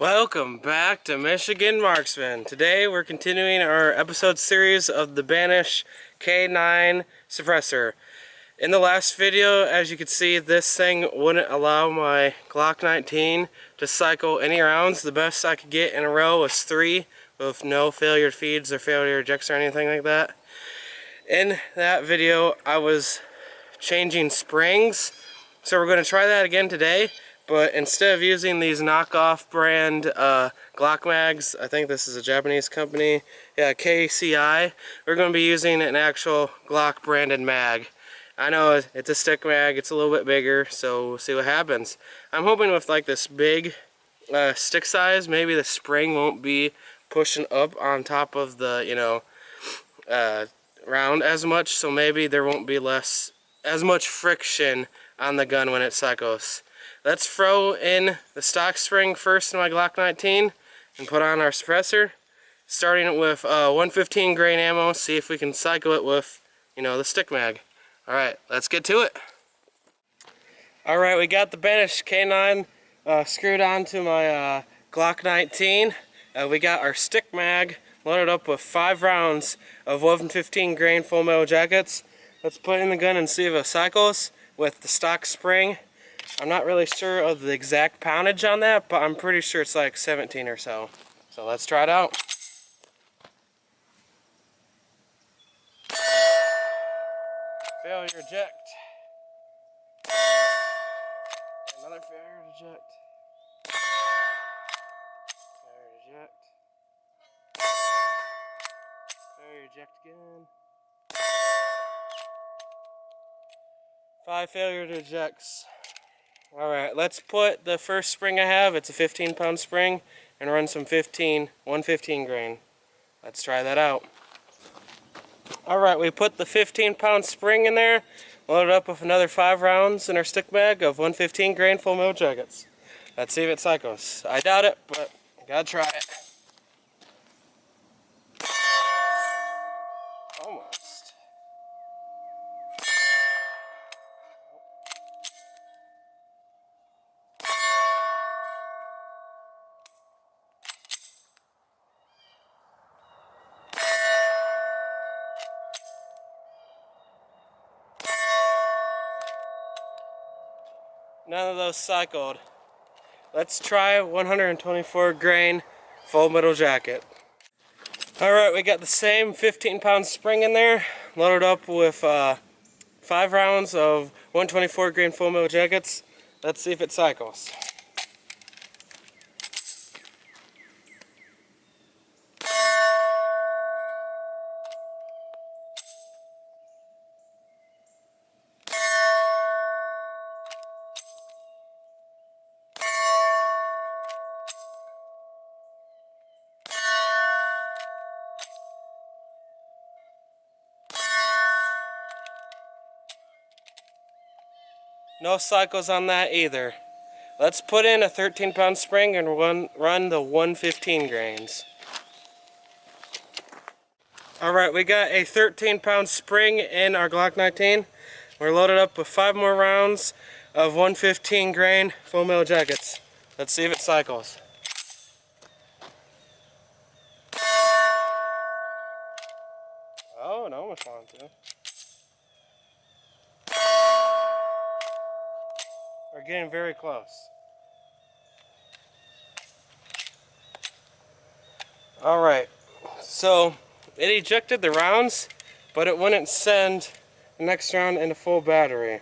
Welcome back to Michigan Marksman. Today we're continuing our episode series of the Banish K9 suppressor. In the last video, as you can see, this thing wouldn't allow my Glock 19 to cycle any rounds. The best I could get in a row was 3 with no failure feeds or failure ejects or anything like that. In that video, I was changing springs, so we're going to try that again today. But instead of using these knockoff brand Glock mags, I think this is a Japanese company, yeah, KCI, we're going to be using an actual Glock branded mag. I know it's a stick mag, it's a little bit bigger, so we'll see what happens. I'm hoping with like this big stick size, maybe the spring won't be pushing up on top of the, round as much, so maybe there won't be as much friction on the gun when it cycles. Let's throw in the stock spring first in my Glock 19 and put on our suppressor, starting with 115 grain ammo, see if we can cycle it with, the stick mag. Alright, let's get to it. Alright, we got the Banish K9 screwed onto my Glock 19. We got our stick mag loaded up with 5 rounds of 115 grain full metal jackets. Let's put it in the gun and see if it cycles with the stock spring. I'm not really sure of the exact poundage on that, but I'm pretty sure it's like 17 or so. So let's try it out. Failure eject. Another failure eject. Failure eject. Failure eject again. 5 failure ejects. Alright, let's put the first spring I have, it's a 15-pound spring, and run some 115 grain. Let's try that out. Alright, we put the 15-pound spring in there, loaded up with another 5 rounds in our stick bag of 115 grain full metal jackets. Let's see if it cycles. I doubt it, but I gotta try it. Almost. None of those cycled. Let's try 124 grain full metal jacket. Alright, we got the same 15-pound spring in there, loaded up with 5 rounds of 124 grain full metal jackets. Let's see if it cycles. No cycles on that either. Let's put in a 13-pound spring and run the 115 grains. Alright, we got a 13-pound spring in our Glock 19. We're loaded up with 5 more rounds of 115 grain full metal jackets. Let's see if it cycles. Oh, it almost wanted to. We're getting very close. Alright, so it ejected the rounds, but it wouldn't send the next round into full battery.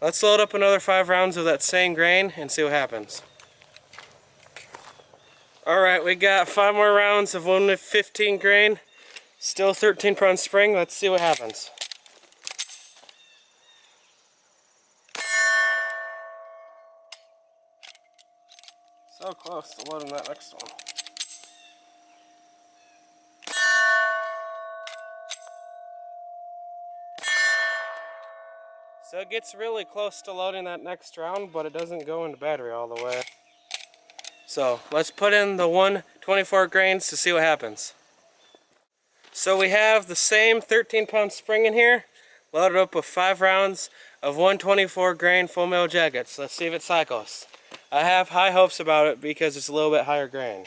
Let's load up another 5 rounds of that same grain and see what happens. Alright, we got 5 more rounds of 115 grain, still 13-pound spring. Let's see what happens. So close to loading that next one. So it gets really close to loading that next round, but it doesn't go into battery all the way. So let's put in the 124 grains to see what happens. So we have the same 13-pound spring in here, loaded up with 5 rounds of 124 grain full metal jackets. Let's see if it cycles. I have high hopes about it because it's a little bit higher grain.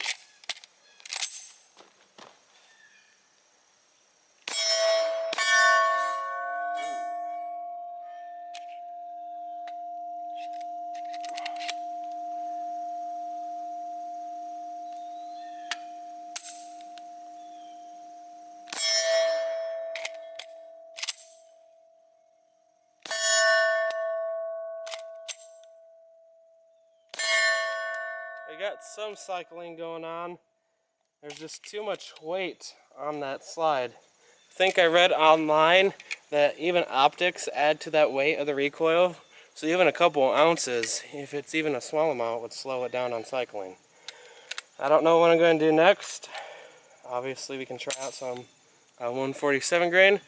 We got some cycling going on. There's just too much weight on that slide. I think I read online that even optics add to that weight of the recoil. So even a couple ounces, if it's even a small amount, would slow it down on cycling. I don't know what I'm going to do next. Obviously we can try out some 147 grain.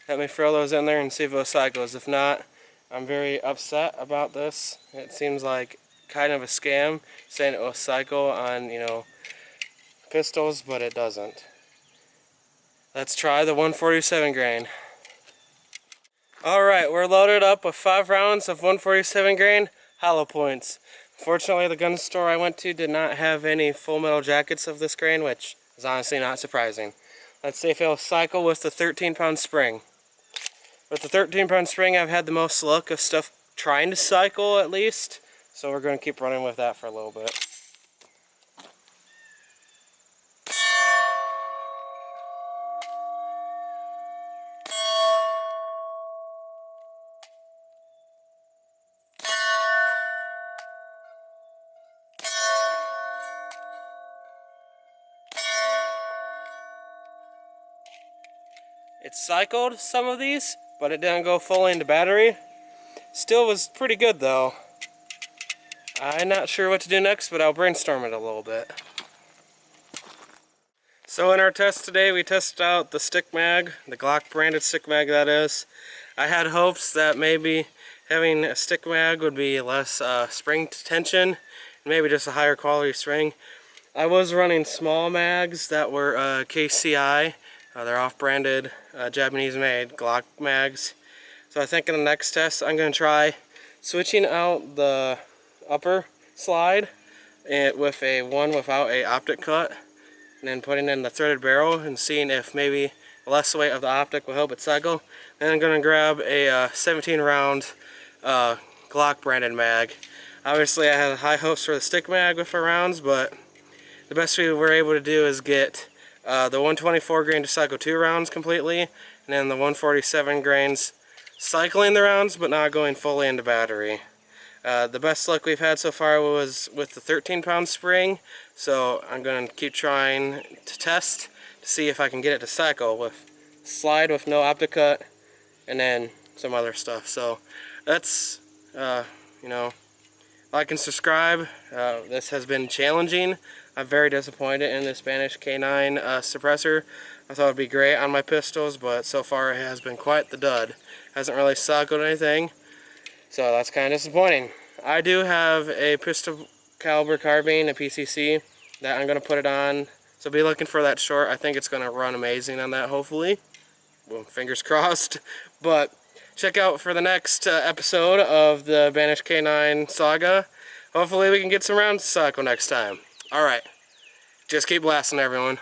Let me throw those in there and see if it cycles. If not, I'm very upset about this. It seems like kind of a scam saying it will cycle on, pistols, but it doesn't. Let's try the 147 grain. Alright, we're loaded up with 5 rounds of 147 grain hollow points. Fortunately, the gun store I went to did not have any full metal jackets of this grain, which is honestly not surprising. Let's see if it'll cycle with the 13-pound spring. With the 13-pound spring, I've had the most luck of stuff trying to cycle at least, so we're going to keep running with that for a little bit. It cycled some of these, but it didn't go fully into battery. Still was pretty good though. I'm not sure what to do next, but I'll brainstorm it a little bit. So in our test today, we tested out the stick mag, the Glock branded stick mag that is. I had hopes that maybe having a stick mag would be less spring tension, and maybe just a higher quality spring. I was running small mags that were KCI. They're off-branded, Japanese-made Glock mags. So I think in the next test, I'm going to try switching out the upper slide with a one without a optic cut, and then putting in the threaded barrel and seeing if maybe less weight of the optic will help it cycle. Then I'm going to grab a 17-round Glock branded mag. Obviously, I had high hopes for the stick mag with the rounds, but the best we were able to do is get the 124 grain to cycle 2 rounds completely, and then the 147 grains cycling the rounds but not going fully into battery. The best luck we've had so far was with the 13-pound spring, so I'm going to keep trying to test to see if I can get it to cycle with slide with no optic cut and then some other stuff. So that's, like and subscribe. This has been challenging. I'm very disappointed in this Banish K9 suppressor. I thought it would be great on my pistols, but so far it has been quite the dud. Hasn't really cycled anything, so that's kind of disappointing. I do have a pistol caliber carbine, a PCC, that I'm going to put it on. So be looking for that short. I think it's going to run amazing on that, hopefully. Well, fingers crossed. But check out for the next episode of the Banish K9 saga. Hopefully we can get some rounds to cycle next time. Alright, just keep blasting everyone.